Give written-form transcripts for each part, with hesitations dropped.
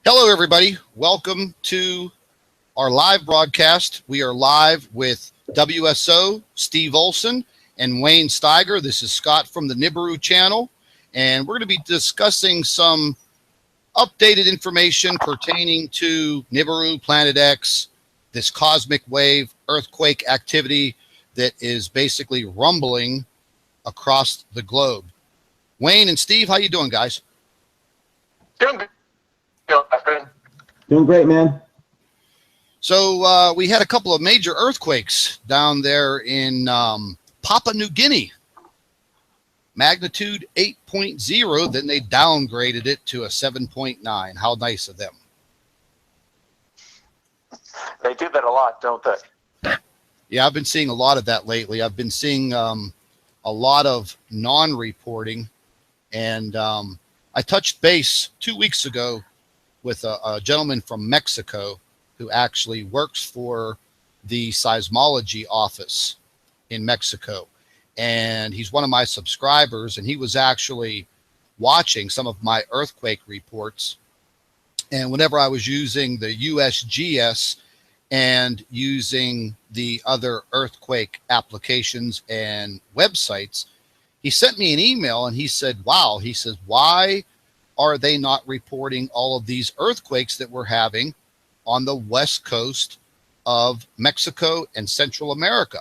Hello, everybody. Welcome to our live broadcast. We are live with WSO, Steve Olson, and Wayne Steiger. This is Scott from the Nibiru channel, and we're going to be discussing some updated information pertaining to Nibiru, Planet X, this cosmic wave earthquake activity that is basically rumbling across the globe. Wayne and Steve, how you doing, guys? Doing good. Doing great, man. So we had a couple of major earthquakes down there in Papua New Guinea. Magnitude 8.0, then they downgraded it to a 7.9. How nice of them. They do that a lot, don't they? Yeah, I've been seeing a lot of that lately. I've been seeing a lot of non-reporting. And I touched base 2 weeks ago with a gentleman from Mexico who actually works for the seismology office in Mexico. And he's one of my subscribers, and he was actually watching some of my earthquake reports. And whenever I was using the USGS and using the other earthquake applications and websites, he sent me an email and he said, wow, he says, why are they not reporting all of these earthquakes that we're having on the west coast of Mexico and Central America?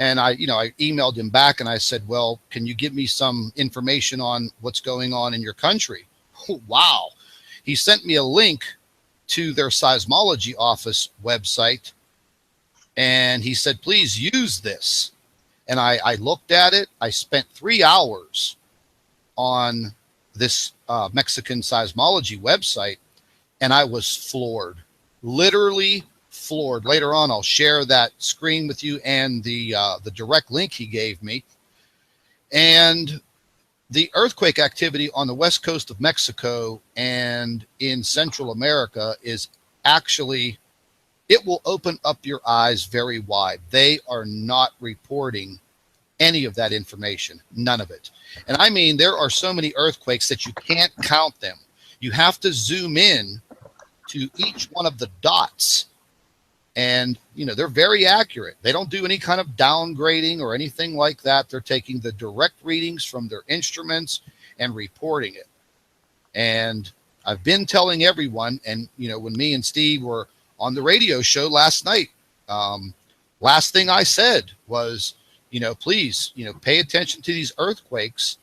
And I emailed him back and I said, well, can you give me some information on what's going on in your country? Wow. He sent me a link to their seismology office website. And he said, please use this. And I looked at it. I spent 3 hours on this Mexican seismology website, and I was floored, literally floored. Later on, I'll share that screen with you and the direct link he gave me. And the earthquake activity on the west coast of Mexico and in Central America is actually, it will open up your eyes very wide. They are not reporting any of that information, none of it. And I mean, there are so many earthquakes that you can't count them. You have to zoom in to each one of the dots. And, they're very accurate. They don't do any kind of downgrading or anything like that. They're taking the direct readings from their instruments and reporting it. And I've been telling everyone, and, when me and Steve were on the radio show last night, last thing I said was, please, pay attention to these earthquakes.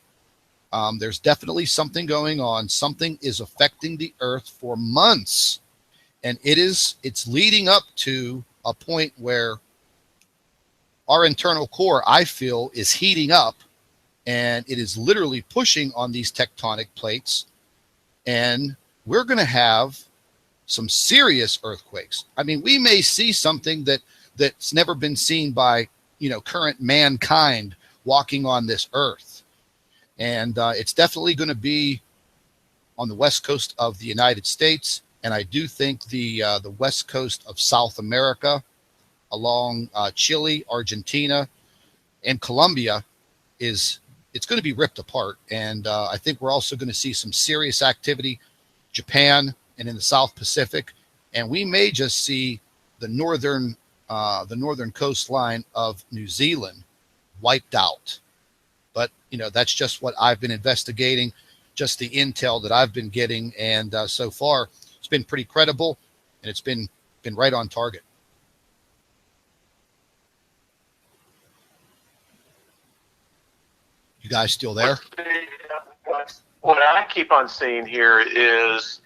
There's definitely something going on. Something is affecting the earth for months. And it's leading up to a point where our internal core, I feel, is heating up, and it is literally pushing on these tectonic plates. And we're going to have some serious earthquakes. I mean, we may see something that's never been seen by, current mankind walking on this earth. And it's definitely going to be on the west coast of the United States. And I do think the west coast of South America, along Chile, Argentina, and Colombia, it's going to be ripped apart. And I think we're also going to see some serious activity, Japan and in the South Pacific. And we may just see the northern coastline of New Zealand wiped out. But, that's just what I've been investigating, just the intel that I've been getting. And so far, it's been pretty credible, and it's been right on target. You guys still there? What I keep on seeing here is,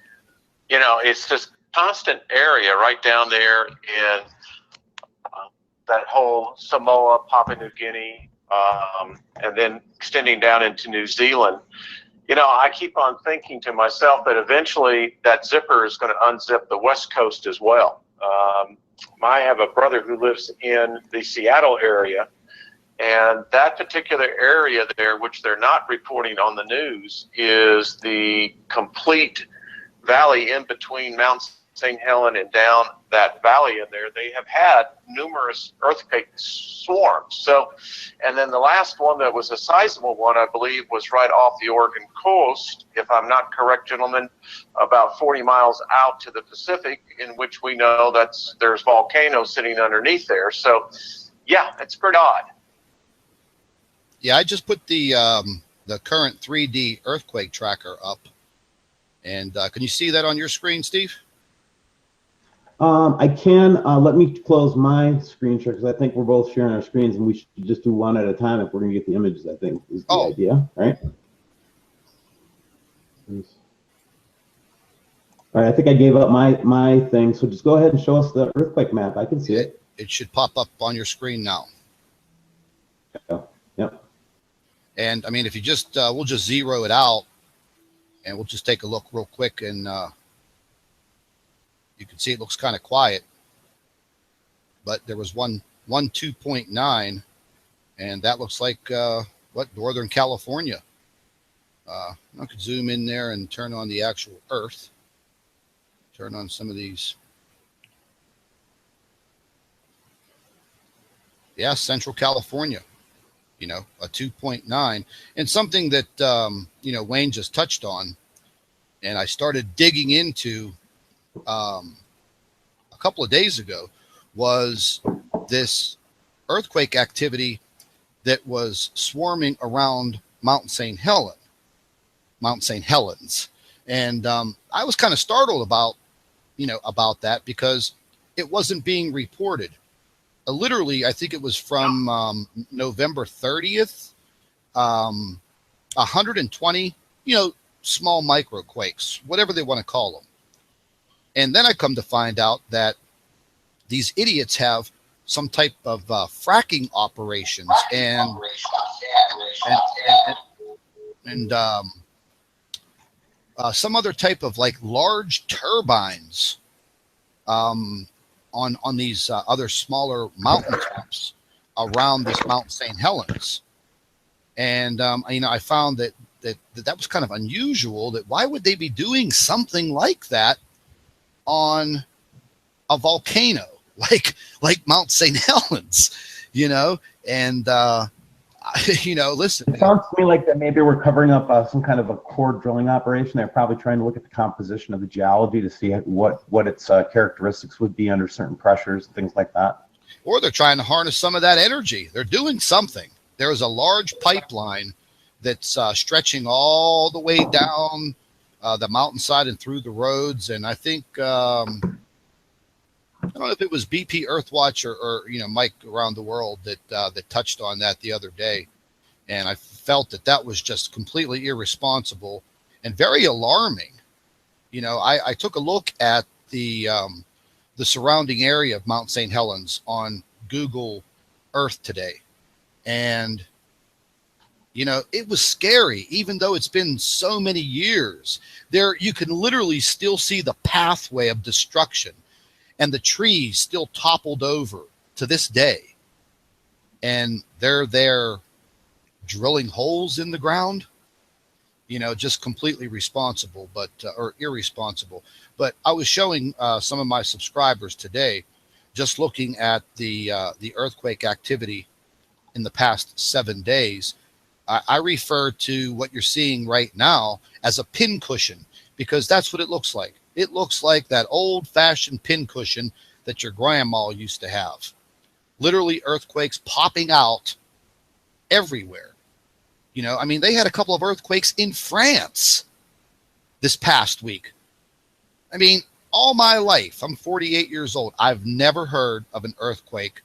it's this constant area right down there in that whole Samoa, Papua New Guinea, and then extending down into New Zealand. I keep on thinking to myself that eventually that zipper is going to unzip the West Coast as well. I have a brother who lives in the Seattle area, and that particular area there, which they're not reporting on the news, is the complete valley in between Mount St. Helen and down that valley in there, they have had numerous earthquake swarms. So, and then the last one that was a sizable one, I believe, was right off the Oregon coast, if I'm not correct, gentlemen, about 40 miles out to the Pacific, in which we know there's volcanoes sitting underneath there. So, yeah, it's pretty odd. Yeah, I just put the current 3D earthquake tracker up. And can you see that on your screen, Steve? I can. Let me close my screen share because I think we're both sharing our screens, and we should just do one at a time if we're going to get the images, I think, is the idea, right? All right, I think I gave up my thing, so just go ahead and show us the earthquake map. I can see it. It should pop up on your screen now. Yep. And, I mean, if you just, we'll just zero it out, and we'll just take a look real quick, and you can see it looks kind of quiet. But there was one 2.9, and that looks like, Northern California. I could zoom in there and turn on the actual Earth. Turn on some of these. Yeah, Central California. You know, a 2.9, and something that, Wayne just touched on, and I started digging into a couple of days ago, was this earthquake activity that was swarming around Mount St. Helens. And I was kind of startled about that because it wasn't being reported. Literally, I think it was from November 30th, 120, small microquakes, whatever they want to call them. And then I come to find out that these idiots have some type of fracking operations and some other type of like large turbines on these other smaller mountain tops around this Mount St. Helens. And, I found that was kind of unusual. That why would they be doing something like that on a volcano like Mount St. Helens, and, listen. It sounds to me like that maybe we're covering up some kind of a core drilling operation. They're probably trying to look at the composition of the geology to see what its characteristics would be under certain pressures, things like that. Or they're trying to harness some of that energy. They're doing something. There is a large pipeline that's stretching all the way down the mountainside and through the roads. And I think, I don't know if it was BP Earthwatch or Mike Around the World that touched on that the other day. And I felt that was just completely irresponsible and very alarming. I took a look at the surrounding area of Mount St. Helens on Google Earth today. And, it was scary, even though it's been so many years. There, you can literally still see the pathway of destruction, and the trees still toppled over to this day. And they're there drilling holes in the ground, just completely responsible, or irresponsible. But I was showing some of my subscribers today, just looking at the earthquake activity in the past 7 days. I refer to what you're seeing right now as a pincushion, because that's what it looks like. It looks like that old-fashioned pincushion that your grandma used to have. Literally earthquakes popping out everywhere. They had a couple of earthquakes in France this past week. All my life, I'm 48 years old, I've never heard of an earthquake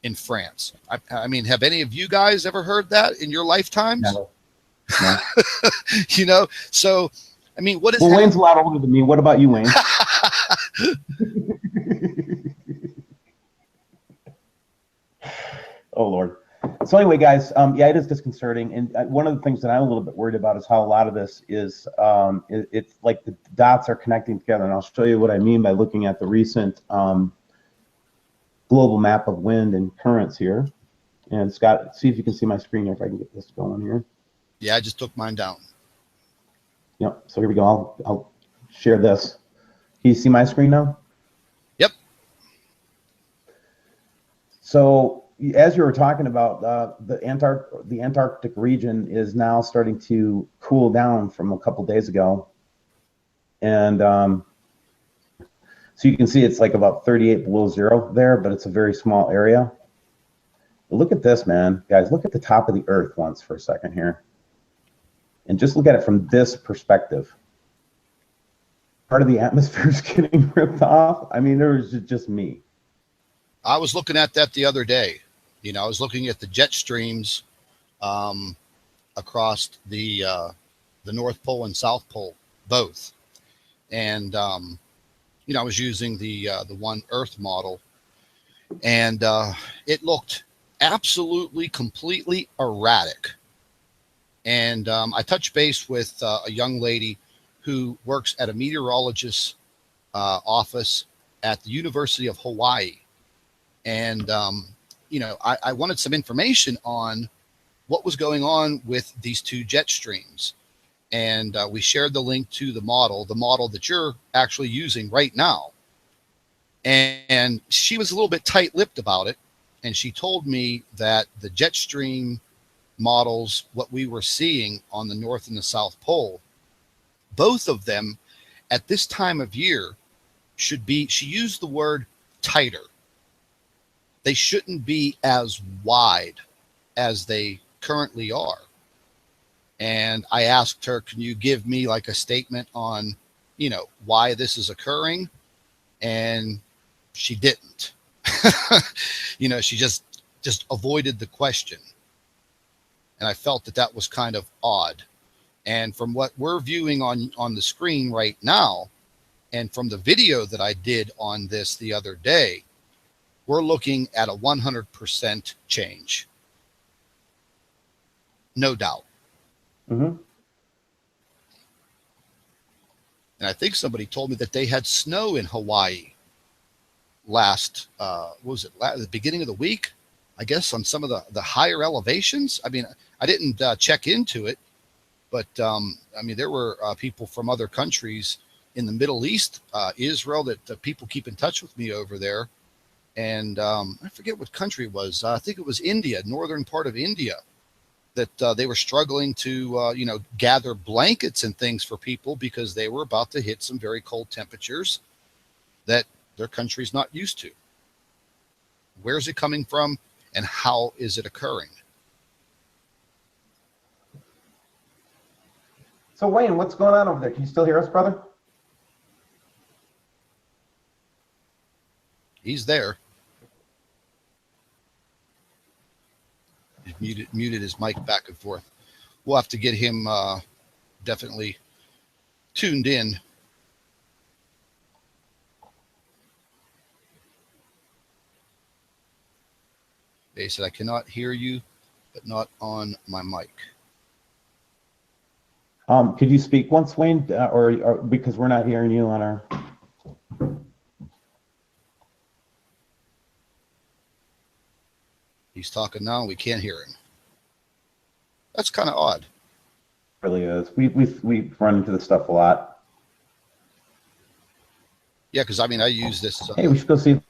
in France. Have any of you guys ever heard that in your lifetimes? No. So, what is Well, Wayne's a lot older than me. What about you, Wayne? Oh, Lord. So anyway, guys, it is disconcerting. And one of the things that I'm a little bit worried about is how a lot of this is, it's like the dots are connecting together. And I'll show you what I mean by looking at the recent global map of wind and currents here. And Scott, see if you can see my screen here, if I can get this going here. Yeah, I just took mine down. Yep. So here we go. I'll share this. Can you see my screen now? Yep. So as you were talking about, the Antarctic region is now starting to cool down from a couple days ago. And so you can see it's like about 38 below zero there, but it's a very small area. But look at this, man. Guys, look at the top of the Earth once for a second here. And just look at it from this perspective. Part of the atmosphere is getting ripped off. I mean, there was just me. I was looking at that the other day. You know, I was looking at the jet streams across the North Pole and South Pole, both. And, you know, I was using the One Earth model, and it looked absolutely, completely erratic. And I touched base with a young lady who works at a meteorologist's office at the University of Hawaii. And, you know, I wanted some information on what was going on with these two jet streams. And we shared the link to the model that you're actually using right now. And she was a little bit tight-lipped about it. And she told me that the jet stream models, what we were seeing on the North and the South Pole, both of them at this time of year should be, she used the word tighter. They shouldn't be as wide as they currently are. And I asked her, can you give me like a statement on, you know, why this is occurring? And she didn't. You know, she just avoided the question. And I felt that that was kind of odd. And from what we're viewing on the screen right now, and from the video that I did on this the other day, we're looking at a 100% change. No doubt. Mm-hmm. And I think somebody told me that they had snow in Hawaii last, what was it, the beginning of the week? I guess on some of the higher elevations. I mean, I didn't check into it, but I mean, there were people from other countries in the Middle East, Israel, that people keep in touch with me over there. And I forget what country it was. I think it was India, northern part of India, that they were struggling to, you know, gather blankets and things for people because they were about to hit some very cold temperatures that their country's not used to. Where's it coming from, and how is it occurring? So Wayne, what's going on over there? Can you still hear us, brother? He's there. He's muted his mic back and forth. We'll have to get him definitely tuned in. They said, I cannot hear you, but not on my mic. Could you speak once, Wayne, or because we're not hearing you on our... He's talking now. We can't hear him. That's kind of odd. It really is. We run into this stuff a lot. Yeah, because I mean, I use this. Hey, we should go see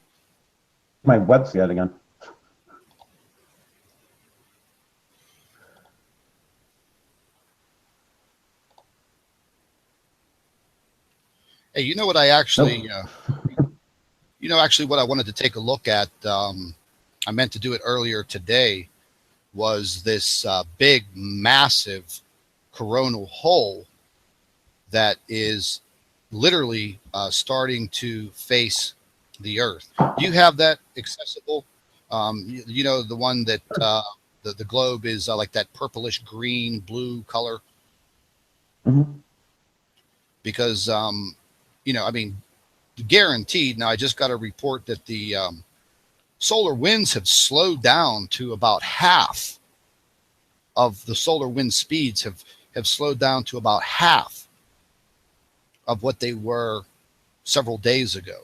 my website again. Hey, you know what I actually, you know, actually what I wanted to take a look at, I meant to do it earlier today, was this big, massive coronal hole that is literally starting to face the Earth. Do you have that accessible? You know, the one that the globe is like that purplish green, blue color? Mm-hmm. Because, you know, I mean, guaranteed. Now, I just got a report that the solar winds have slowed down to about half of the solar wind speeds have slowed down to about half of what they were several days ago.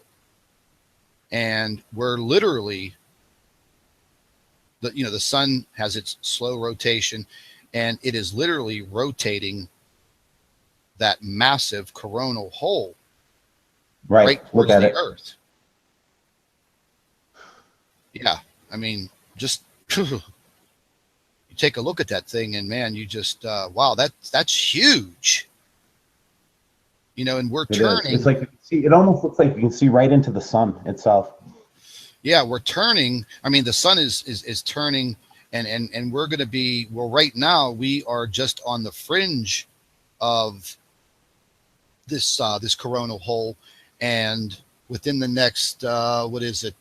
And we're literally, you know, the sun has its slow rotation, and it is literally rotating that massive coronal hole. Right. towards Look at the it. Earth. Yeah, I mean, just you take a look at that thing, and man, you just wow, that's huge. You know, and we're It is. turning. It's like you can see. It almost looks like you can see right into the sun itself. Yeah, we're turning. I mean, the sun is turning, and we're going to be, well, right now we are just on the fringe of this coronal hole, and within the next what is it,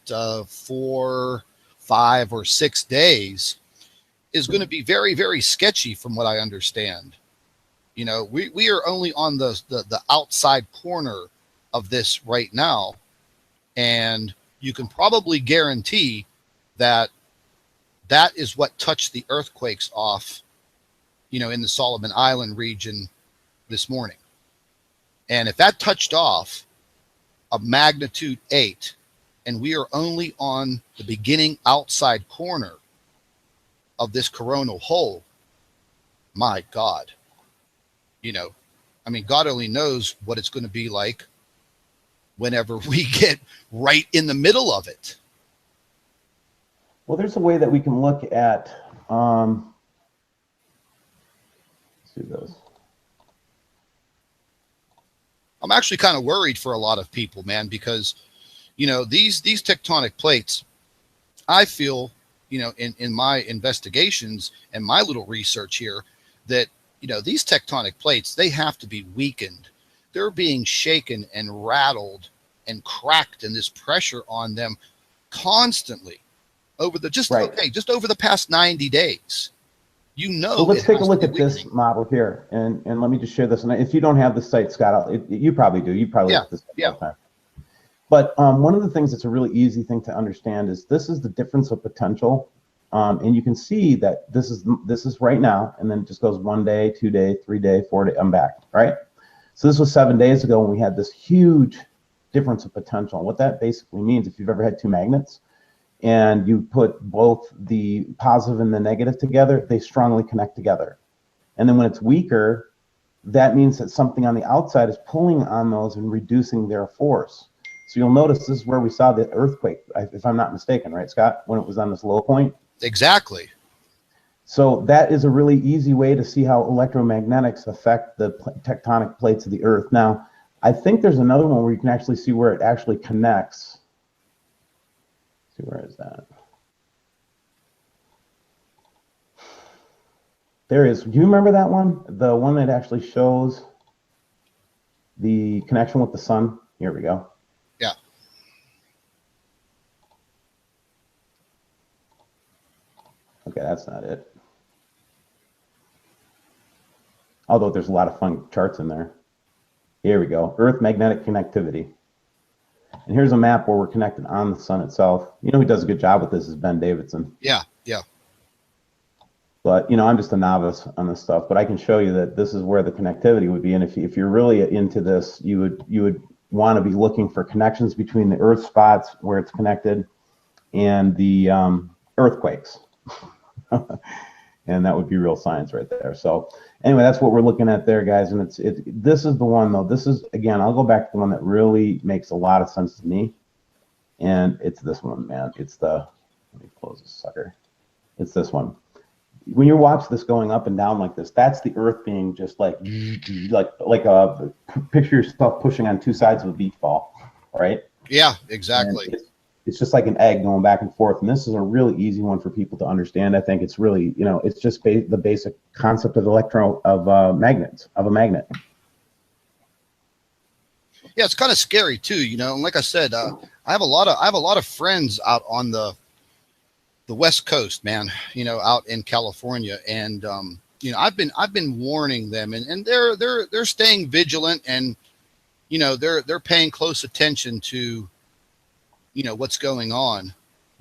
4, 5, or 6 days is going to be very, very sketchy from what I understand. You know, we are only on the outside corner of this right now, and you can probably guarantee that that is what touched the earthquakes off, you know, in the Solomon Island region this morning. And if that touched off a magnitude 8, and we are only on the beginning outside corner of this coronal hole, my God, you know, I mean, God only knows what it's going to be like whenever we get right in the middle of it. Well, there's a way that we can look at, let's do this. I'm actually kind of worried for a lot of people, man, because, you know, these tectonic plates, I feel, you know, in my investigations and my little research here, that, you know, these tectonic plates, they have to be weakened. They're being shaken and rattled and cracked, and this pressure on them constantly over the just over the past 90 days. You know, so let's take a look at this model here, and let me just share this. And if you don't have the site, Scott, you probably do. You probably look at this all the time. But one of the things that's a really easy thing to understand is this is the difference of potential, and you can see that this is right now, and then it just goes 1 day, 2 day, 3 day, 4 day. I'm back, right? So this was 7 days ago when we had this huge difference of potential. And what that basically means, if you've ever had two magnets, and you put both the positive and the negative together, they strongly connect together. And then when it's weaker, that means that something on the outside is pulling on those and reducing their force. So you'll notice this is where we saw the earthquake, if I'm not mistaken, right, Scott, when it was on this low point? Exactly. So that is a really easy way to see how electromagnetics affect the tectonic plates of the Earth. Now, I think there's another one where you can actually see where it actually connects. Where is that? There is. Do you remember that one? The one that actually shows the connection with the sun? Here we go. Yeah. Okay, that's not it. Although there's a lot of fun charts in there. Here we go. Earth magnetic connectivity. And here's a map where we're connected on the sun itself. You know who does a good job with this is Ben Davidson. Yeah, yeah. But, you know, I'm just a novice on this stuff, but I can show you that this is where the connectivity would be. And if you're really into this, you would want to be looking for connections between the Earth spots where it's connected and the earthquakes. And that would be real science right there. So anyway, that's what we're looking at there, guys. And this is the one, though. This is, again, I'll go back to the one that really makes a lot of sense to me. And it's this one, man. It's the, let me close this sucker. It's this one. When you watch this going up and down like this, that's the Earth being just like a picture yourself pushing on two sides of a beach ball, right? Yeah, exactly. It's just like an egg going back and forth. And this is a really easy one for people to understand. I think it's really, you know, it's just the basic concept of magnets, of a magnet. Yeah, it's kind of scary too, you know. And like I said, I have a lot of friends out on the West Coast, man. You know, out in California, and you know, I've been warning them, and they're staying vigilant, and you know, they're paying close attention to, you know, what's going on.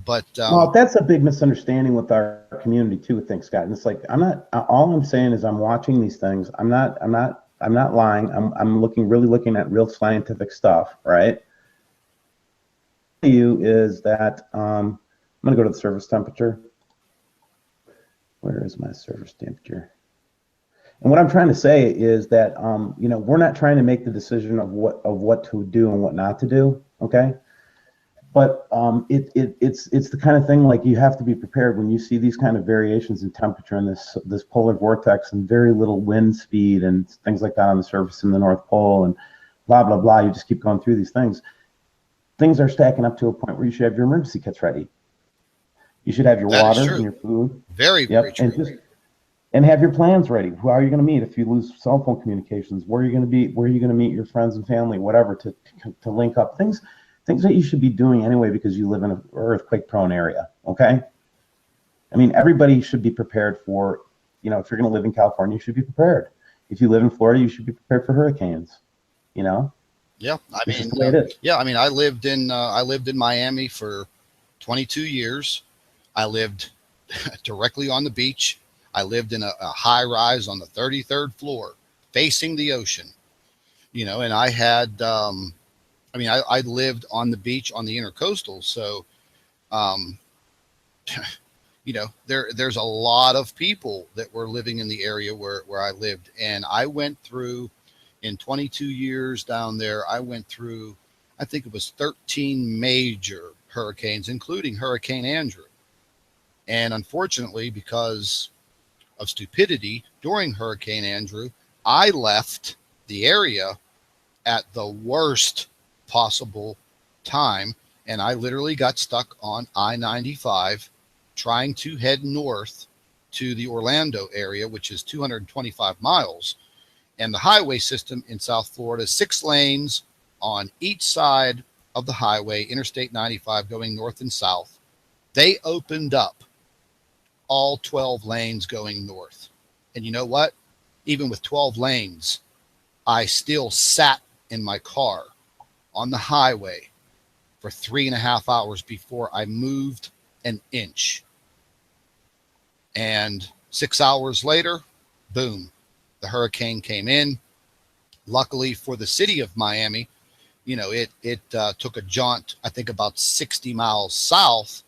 But well, that's a big misunderstanding with our community too, I think, Scott. And it's like, all I'm saying is I'm watching these things. I'm not lying. I'm really looking at real scientific stuff, right? You is that I'm gonna go to the surface temperature. Where is my surface temperature? And what I'm trying to say is that, we're not trying to make the decision of what to do and what not to do. Okay. But it's the kind of thing, like, you have to be prepared when you see these kind of variations in temperature and this polar vortex and very little wind speed and things like that on the surface in the North Pole and blah, blah, blah. You just keep going through these things. Things are stacking up to a point where you should have your emergency kits ready. You should have your water and your food. Very true. And have your plans ready. Who are you going to meet if you lose cell phone communications? Where are you going to be? Where are you going to meet your friends and family? Whatever, to link up. Things that you should be doing anyway because you live in an earthquake-prone area. Okay. I mean, everybody should be prepared for. If you're going to live in California, you should be prepared. If you live in Florida, you should be prepared for hurricanes. Yeah, I mean, I lived in Miami for 22 years. I lived directly on the beach. I lived in a high rise on the 33rd floor facing the ocean, and I had, I lived on the beach on the intercoastal. So, there's a lot of people that were living in the area where I lived. And I went through, in 22 years down there, I went through, I think it was 13 major hurricanes, including Hurricane Andrew. And unfortunately, because of stupidity during Hurricane Andrew, I left the area at the worst possible time. And I literally got stuck on I-95 trying to head north to the Orlando area, which is 225 miles. And the highway system in South Florida is 6 lanes on each side of the highway, Interstate 95 going north and south. They opened up all 12 lanes going north. And you know what? Even with 12 lanes, I still sat in my car on the highway for 3.5 hours before I moved an inch. And 6 hours later, boom, the hurricane came in. Luckily for the city of Miami, it took a jaunt, I think about 60 miles south,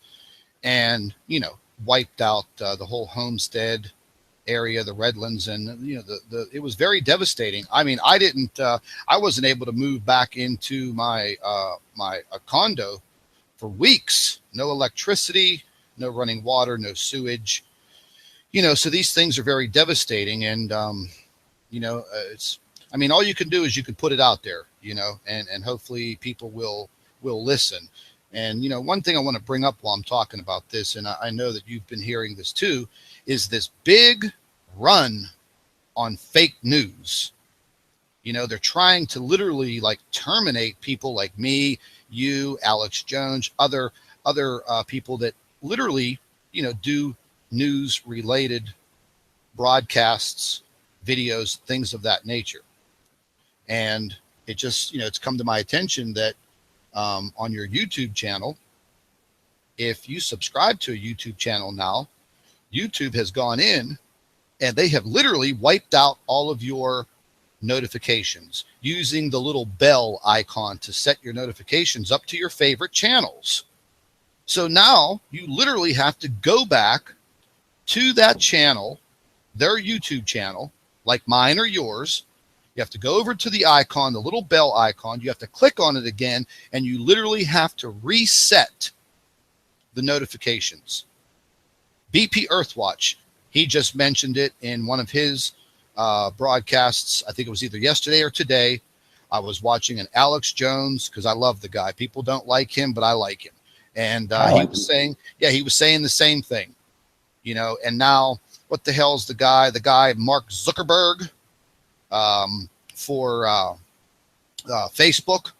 and, wiped out the whole Homestead area, the Redlands, and it was very devastating. I mean, I wasn't able to move back into my condo for weeks. No electricity, no running water, no sewage. So these things are very devastating, and all you can do is you can put it out there, and hopefully people will listen. And, one thing I want to bring up while I'm talking about this, and I know that you've been hearing this too, is this big run on fake news. They're trying to literally terminate people like me, you, Alex Jones, other people that literally, do news related broadcasts, videos, things of that nature. And it just, it's come to my attention that on your YouTube channel, if you subscribe to a YouTube channel now, YouTube has gone in and they have literally wiped out all of your notifications using the little bell icon to set your notifications up to your favorite channels. So now you literally have to go back to that channel, their YouTube channel, like mine or yours. You have to go over to the icon, the little bell icon. You have to click on it again, and you literally have to reset the notifications. BP Earthwatch, he just mentioned it in one of his broadcasts. I think it was either yesterday or today. I was watching an Alex Jones, because I love the guy. People don't like him, but I like him. And he was saying the same thing, and now what the hell's the guy, Mark Zuckerberg, for Facebook.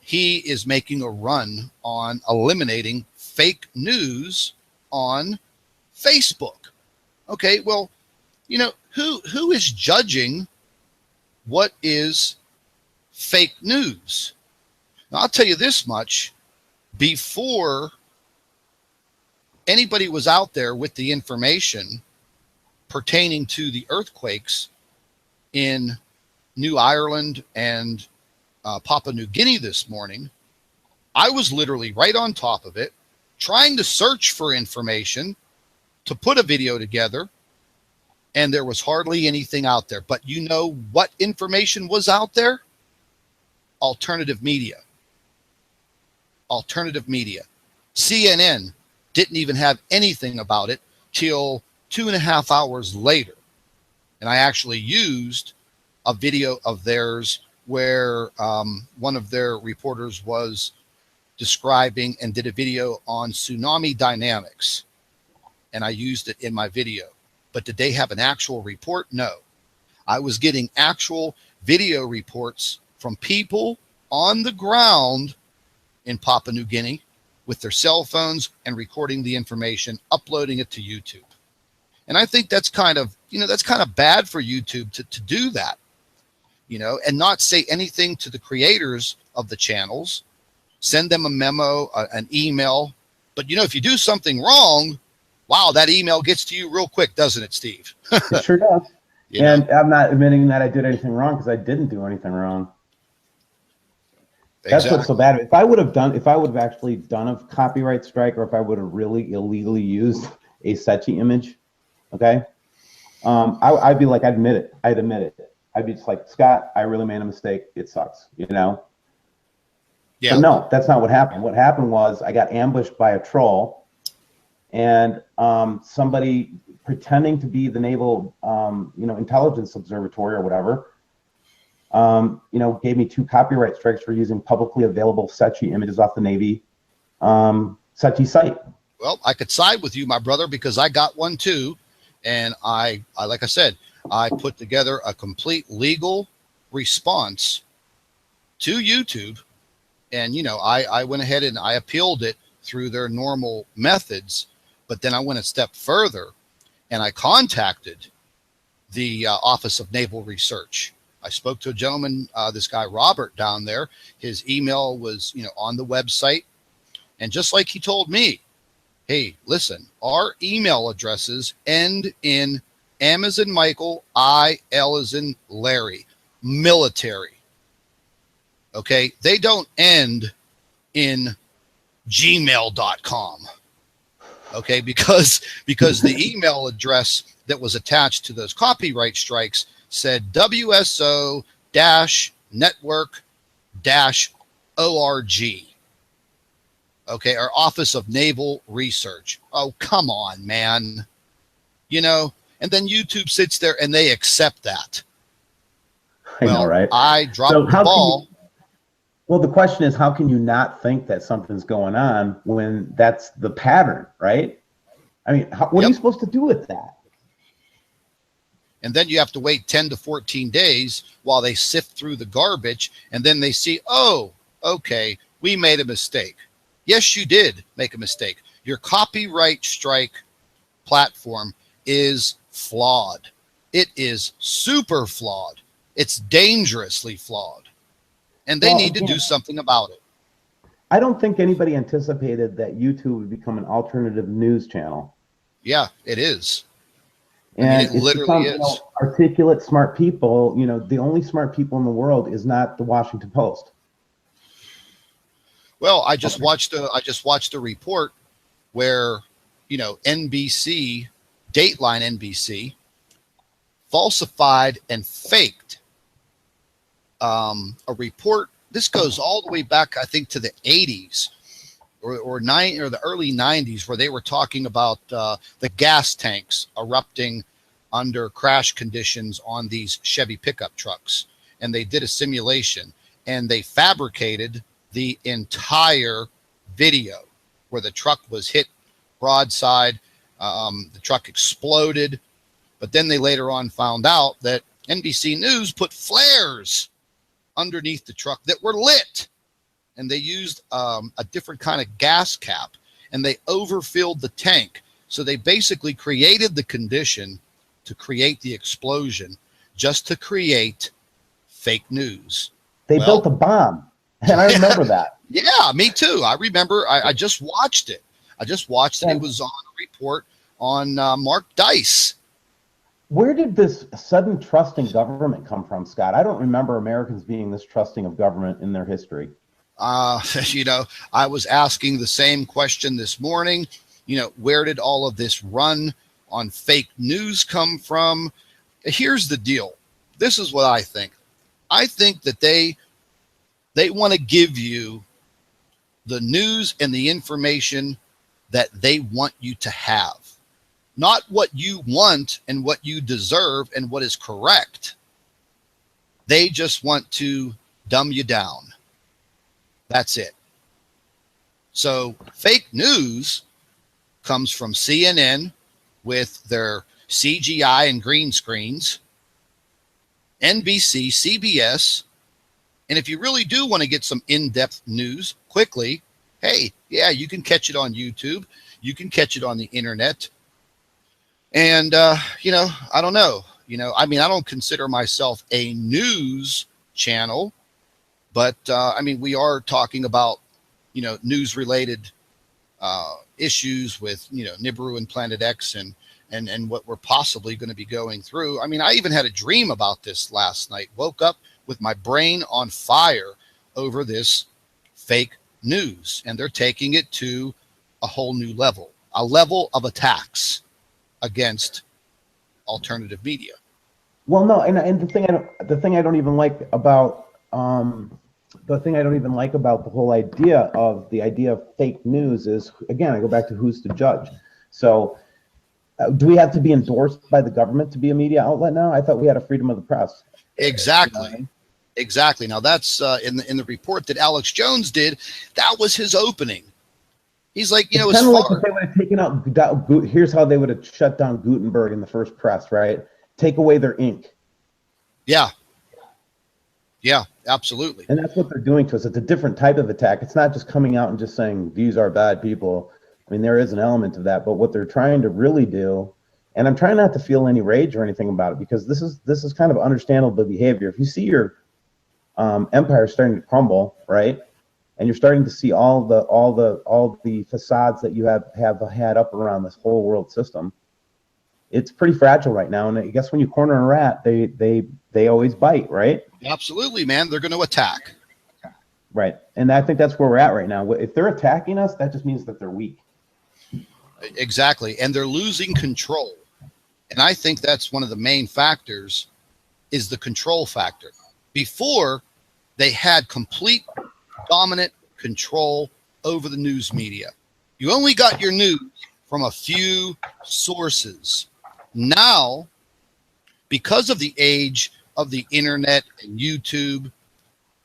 He is making a run on eliminating fake news on Facebook. Okay, well, who is judging what is fake news? Now, I'll tell you this much. Before anybody was out there with the information pertaining to the earthquakes in New Ireland and Papua New Guinea this morning, I was literally right on top of it, trying to search for information to put a video together. and there was hardly anything out there. But you know what information was out there? Alternative media. Alternative media. CNN didn't even have anything about it till 2.5 hours later. And I actually used a video of theirs where one of their reporters was describing and did a video on tsunami dynamics. And I used it in my video. But did they have an actual report? No. I was getting actual video reports from people on the ground in Papua New Guinea with their cell phones and recording the information, uploading it to YouTube. And I think that's kind of, that's kind of bad for YouTube to do that, and not say anything to the creators of the channels, send them a memo, an email. But, if you do something wrong, wow, that email gets to you real quick, doesn't it, Steve? It sure does. And I'm not admitting that I did anything wrong because I didn't do anything wrong. That's what's so bad. If I would have actually done a copyright strike, or if I would have really illegally used a SETI image, okay, I'd be like, I'd admit it. I'd be just like, Scott, I really made a mistake. It sucks, Yeah. But no, that's not what happened. What happened was I got ambushed by a troll, and somebody pretending to be the Naval, Intelligence Observatory or whatever, gave me 2 copyright strikes for using publicly available SETI images off the Navy SETI site. Well, I could side with you, my brother, because I got one too. And I like I said, I put together a complete legal response to YouTube. And, I went ahead and I appealed it through their normal methods. But then I went a step further and I contacted the Office of Naval Research. I spoke to a gentleman, this guy, Robert, down there. His email was, on the website. And just like he told me, hey, listen, our email addresses end in M as in Michael, I, L as in Larry, military. Okay. They don't end in gmail.com. Okay. Because the email address that was attached to those copyright strikes said WSO-network-org. Okay, our Office of Naval Research. Oh, come on, man. And then YouTube sits there and they accept that. I know, right? I dropped the ball. Well, the question is, how can you not think that something's going on when that's the pattern, right? I mean, what are you supposed to do with that? And then you have to wait 10 to 14 days while they sift through the garbage. And then they see, oh, okay, we made a mistake. Yes, you did make a mistake. Your copyright strike platform is flawed. It is super flawed. It's dangerously flawed. And they need to do something about it. I don't think anybody anticipated that YouTube would become an alternative news channel. Yeah, it is. And it literally is. Articulate, smart people, the only smart people in the world is not the Washington Post. Well, I just watched a report where, NBC, Dateline NBC, falsified and faked a report. This goes all the way back, I think, to the 80s or the early 90s, where they were talking about the gas tanks erupting under crash conditions on these Chevy pickup trucks. And they did a simulation and they fabricated the entire video where the truck was hit broadside. The truck exploded. But then they later on found out that NBC News put flares underneath the truck that were lit. And they used a different kind of gas cap, and they overfilled the tank. So they basically created the condition to create the explosion just to create fake news. They built a bomb, and I remember that. Yeah, me too. I remember. I just watched it. It was on a report on Mark Dice. Where did this sudden trust in government come from, Scott? I don't remember Americans being this trusting of government in their history. I was asking the same question this morning. Where did all of this run on fake news come from. Here's the deal. This is what I think. I think that they want to give you the news and the information that they want you to have, not what you want and what you deserve and what is correct. They just want to dumb you down. That's it. So fake news comes from CNN with their CGI and green screens, NBC, CBS. And if you really do want to get some in-depth news quickly, hey, yeah, you can catch it on YouTube. You can catch it on the internet. And, I don't know. I don't consider myself a news channel, but, we are talking about, news-related issues with, Nibiru and Planet X and what we're possibly going to be going through. I even had a dream about this last night. Woke up with my brain on fire over this fake news, and they're taking it to a whole new level, a level of attacks against alternative media. Well, no, and the thing I don't even like about the whole idea of fake news is, again, I go back to who's to judge. So do we have to be endorsed by the government to be a media outlet now? I thought we had a freedom of the press. Exactly. Exactly. Now that's in the report that Alex Jones did. That was his opening. He's like, it's kind of like if they would have taken out. Here's how they would have shut down Gutenberg in the first press, right? Take away their ink. Yeah. Yeah, absolutely. And that's what they're doing to us. It's a different type of attack. It's not just coming out and just saying these are bad people. There is an element of that, but what they're trying to really do, and I'm trying not to feel any rage or anything about it, because this is kind of understandable behavior. If you see your empire starting to crumble, right, and you're starting to see all the facades that you have had up around this whole world system, it's pretty fragile right now. And I guess when you corner a rat, they always bite, right? Absolutely, man. They're going to attack. Right, and I think that's where we're at right now. If they're attacking us, that just means that they're weak. Exactly. And they're losing control. And I think that's one of the main factors, is the control factor. Before, they had complete dominant control over the news media. You only got your news from a few sources. Now, because of the age of the internet and YouTube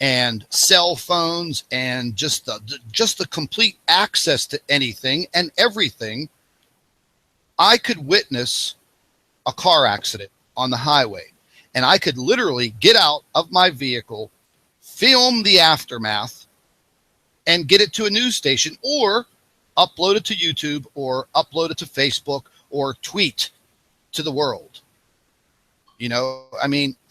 and cell phones and just the complete access to anything and everything, I could witness a car accident on the highway, and I could literally get out of my vehicle, film the aftermath, and get it to a news station, or upload it to YouTube, or upload it to Facebook, or tweet to the world.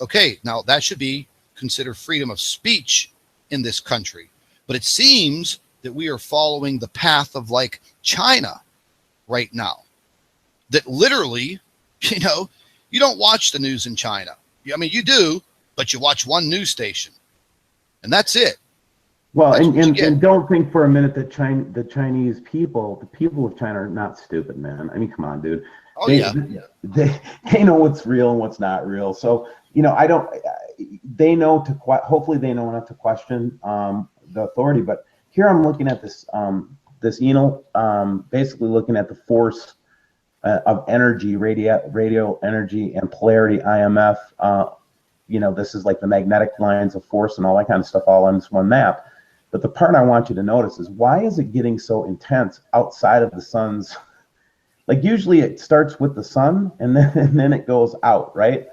Okay, now that should be considered freedom of speech in this country. But it seems that we are following the path of like China right now. That literally, you don't watch the news in China. You do, but you watch one news station, and that's it. Well, and don't think for a minute that the Chinese people, the people of China, are not stupid, man. Come on, dude. Oh, they know what's real and what's not real. So, they know hopefully they know enough to question the authority. But here I'm looking at this basically looking at the force of energy, radio energy, and polarity, IMF. This is like the magnetic lines of force and all that kind of stuff all on this one map. But the part I want you to notice is, why is it getting so intense outside of the sun's? Like, usually it starts with the sun and then it goes out, right?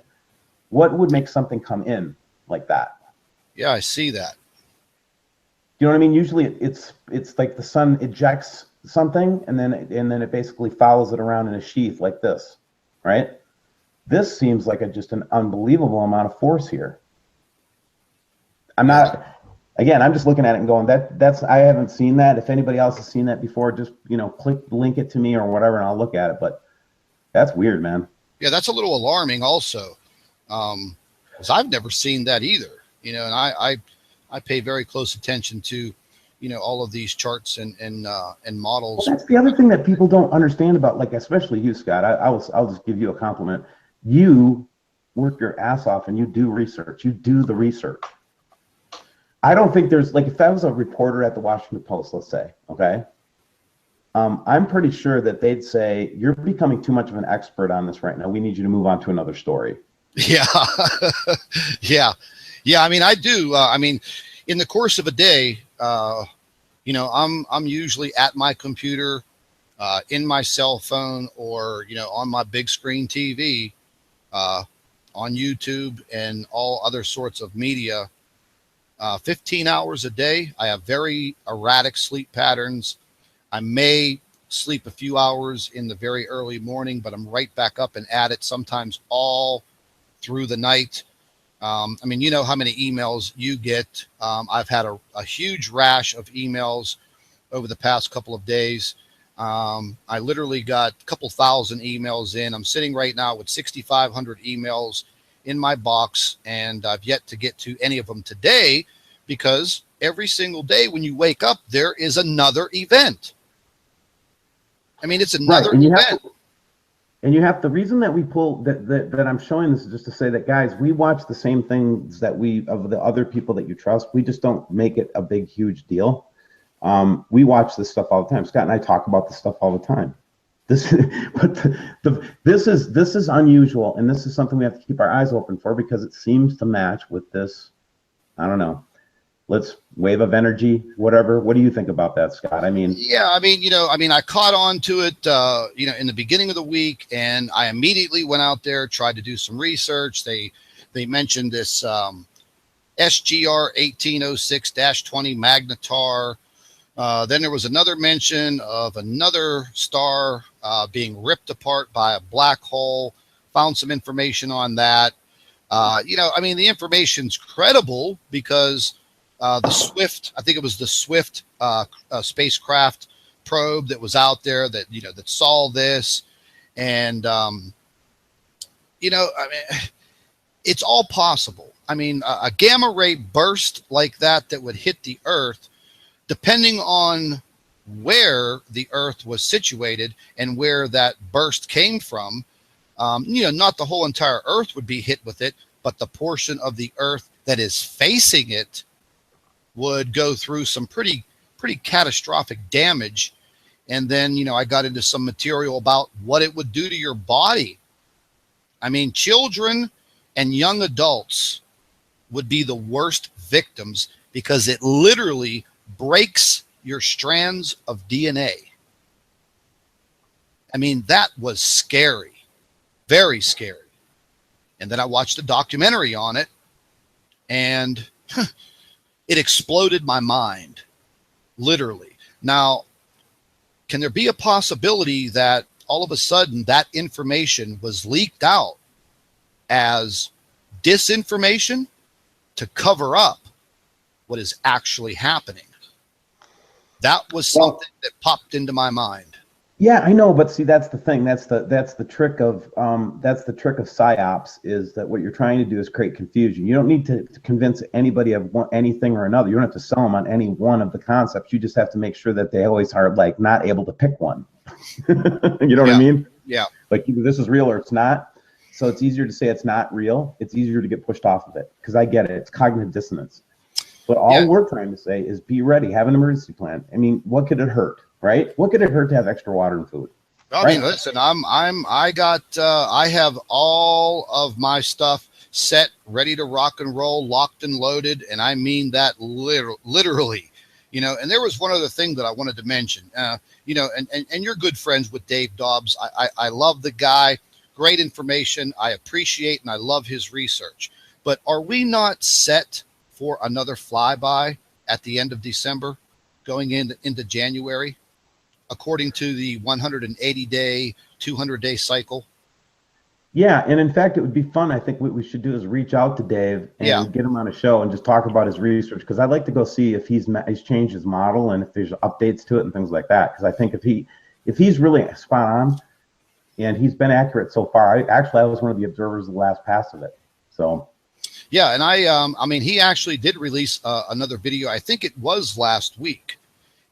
What would make something come in like that? Yeah, I see that. You know what I mean? Usually it's like the sun ejects something and then it basically follows it around in a sheath like this, right? This seems like just an unbelievable amount of force here. I'm just looking at it and going, I haven't seen that. If anybody else has seen that before, just, link it to me or whatever, and I'll look at it. But that's weird, man. Yeah, that's a little alarming also. Because I've never seen that either. And I pay very close attention to, all of these charts and models. Well, that's the other thing that people don't understand about, like, especially you, Scott. I'll just give you a compliment. You work your ass off and you do research. You do the research. I don't think there's, like, if I was a reporter at the Washington Post, let's say, okay, I'm pretty sure that they'd say, you're becoming too much of an expert on this right now. We need you to move on to another story. Yeah. Yeah. I mean, I do. I mean, in the course of a day, I'm usually at my computer, in my cell phone, or, on my big screen TV, on YouTube and all other sorts of media, 15 hours a day. I have very erratic sleep patterns. I may sleep a few hours in the very early morning, but I'm right back up and at it, sometimes all through the night. I mean, you know how many emails you get. I've had a huge rash of emails over the past couple of days. I literally got a couple thousand emails in. I'm sitting right now with 6,500 emails in my box, and I've yet to get to any of them today, because every single day when you wake up, there is another event. I mean, it's another event. And you have, the reason that we pull that I'm showing this is just to say that, guys, we watch the same things that of the other people that you trust. We just don't make it a big, huge deal. We watch this stuff all the time. Scott and I talk about this stuff all the time. This is unusual, and this is something we have to keep our eyes open for, because it seems to match with this. I don't know. Let's wave of energy, whatever. What do you think about that, Scott? I mean, yeah, I mean, I caught on to it, in the beginning of the week, and I immediately went out there, tried to do some research. They mentioned this SGR 1806-20 magnetar. Then there was another mention of another star being ripped apart by a black hole. Found some information on that. I mean, the information's credible, because the Swift, I think it was the Swift spacecraft probe that was out there that saw this. And, I mean, it's all possible. I mean, a gamma ray burst like that would hit the Earth, depending on where the Earth was situated and where that burst came from. Not the whole entire Earth would be hit with it, but the portion of the Earth that is facing it would go through some pretty catastrophic damage. And then, I got into some material about what it would do to your body. I mean, children and young adults would be the worst victims, because it literally breaks your strands of DNA. I mean, that was scary, very scary. And then I watched a documentary on it, and it exploded my mind, literally. Now, can there be a possibility that all of a sudden that information was leaked out as disinformation to cover up what is actually happening? That was something that popped into my mind. Yeah, I know, but see, that's the thing. That's the trick of psyops, is that what you're trying to do is create confusion. You don't need to convince anybody of anything or another. You don't have to sell them on any one of the concepts. You just have to make sure that they always are, like, not able to pick one. You know what I mean? Yeah. Like, either this is real or it's not. So it's easier to say it's not real. It's easier to get pushed off of it, because I get it. It's cognitive dissonance. But all we're trying to say is be ready, have an emergency plan. I mean, what could it hurt, right? What could it hurt to have extra water and food? I mean, listen, I have all of my stuff set, ready to rock and roll, locked and loaded. And I mean that literally, and there was one other thing that I wanted to mention, and you're good friends with Dave Dobbs. I love the guy, great information. I appreciate and I love his research, but are we not set for another flyby at the end of December, going into January, according to the 180-day, 200-day cycle? Yeah, and in fact, it would be fun. I think what we should do is reach out to Dave and get him on a show and just talk about his research, because I'd like to go see if he's changed his model and if there's updates to it and things like that. Because I think if he's really spot on and he's been accurate so far. I was one of the observers of the last pass of it. So. Yeah, and I mean, he actually did release another video. I think it was last week,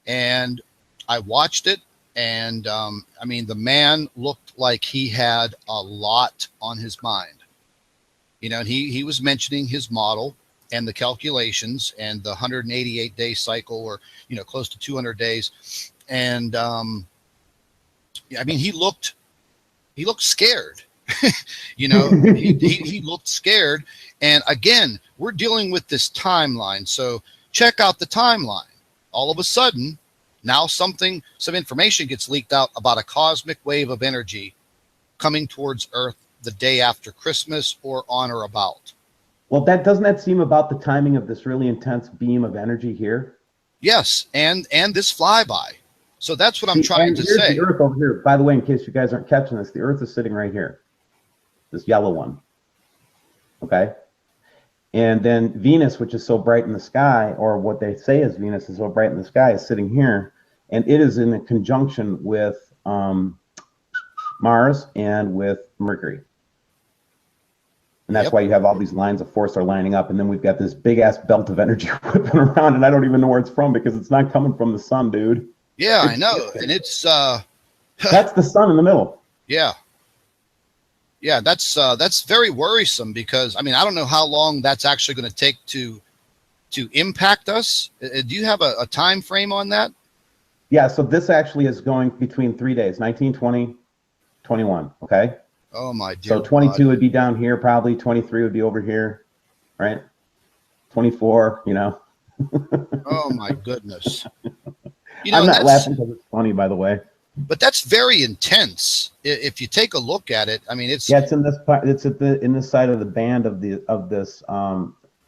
and I watched it, and I mean, the man looked like he had a lot on his mind. You know, and he was mentioning his model and the calculations and the 188-day cycle, or you know, close to 200 days, and yeah, I mean, he looked scared. You know, he looked scared. And again, we're dealing with this timeline. So check out the timeline. All of a sudden, now some information gets leaked out about a cosmic wave of energy coming towards Earth the day after Christmas, or on or about. Well, doesn't that seem about the timing of this really intense beam of energy here? Yes, and this flyby. So that's what I'm trying to here's say. The Earth over here. By the way, in case you guys aren't catching this, the Earth is sitting right here. This yellow one. Okay? And then Venus, which is so bright in the sky, or what they say is Venus is so bright in the sky, is sitting here. And it is in a conjunction with Mars and with Mercury. And that's why you have all these lines of force are lining up. And then we've got this big-ass belt of energy whipping around, and I don't even know where it's from because it's not coming from the sun, dude. Yeah, I know. And it's... that's the sun in the middle. Yeah. Yeah, that's very worrisome because, I mean, I don't know how long that's actually going to take to impact us. Do you have a time frame on that? Yeah, so this actually is going between 3 days, 19, 20, 21, okay? Oh, my dear. So 22 would be down here, probably 23 would be over here, right? 24, you know. Oh, my goodness. You know, I'm not laughing because it's funny, by the way. But that's very intense. If you take a look at it, I mean, it's it's in this part. It's in this side of the band of this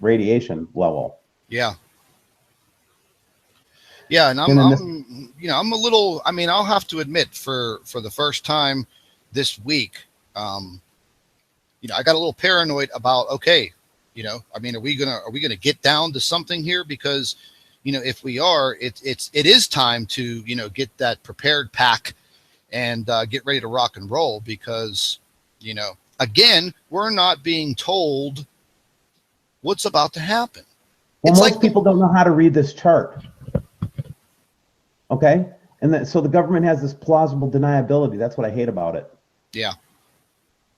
radiation level. Yeah. Yeah, and I'm you know, I'm a little. I mean, I'll have to admit, for the first time this week, you know, I got a little paranoid about. Okay, you know, I mean, are we gonna get down to something here? Because, you know, if we are, it is time to, you know, get that prepared pack and get ready to rock and roll, because, you know, again, we're not being told what's about to happen. Well, most people don't know how to read this chart. Okay? And so the government has this plausible deniability. That's what I hate about it. Yeah.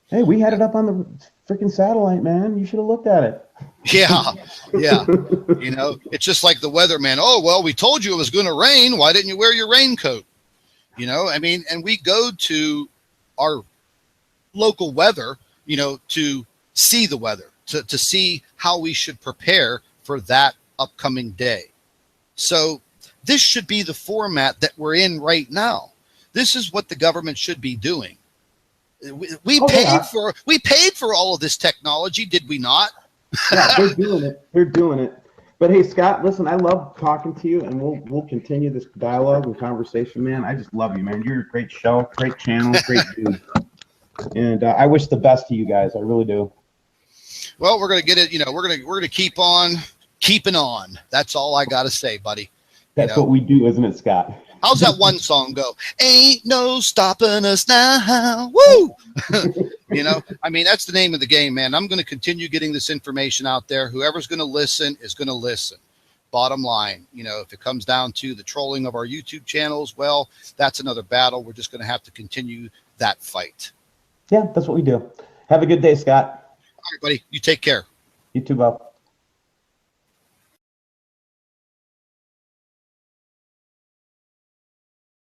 Hey, we had it up on the freaking satellite, man. You should have looked at it. Yeah, yeah. You know, it's just like the weatherman. Oh, well, we told you it was going to rain. Why didn't you wear your raincoat? You know, I mean, and we go to our local weather, you know, to see the weather, to see how we should prepare for that upcoming day. So this should be the format that we're in right now. This is what the government should be doing. We paid for all of this technology, did we not? Yeah, they're doing it. They're doing it. But hey, Scott, listen, I love talking to you, and we'll continue this dialogue and conversation, man. I just love you, man. You're a great show, great channel, great dude. And I wish the best to you guys. I really do. Well, we're gonna get it. You know, we're gonna keep on keeping on. That's all I gotta say, buddy. That's what we do, isn't it, Scott? How's that one song go? Ain't no stopping us now. Woo! You know, I mean, that's the name of the game, man. I'm going to continue getting this information out there. Whoever's going to listen is going to listen. Bottom line, you know, if it comes down to the trolling of our YouTube channels, well, that's another battle. We're just going to have to continue that fight. Yeah, that's what we do. Have a good day, Scott. All right, buddy. You take care. You too, Bob.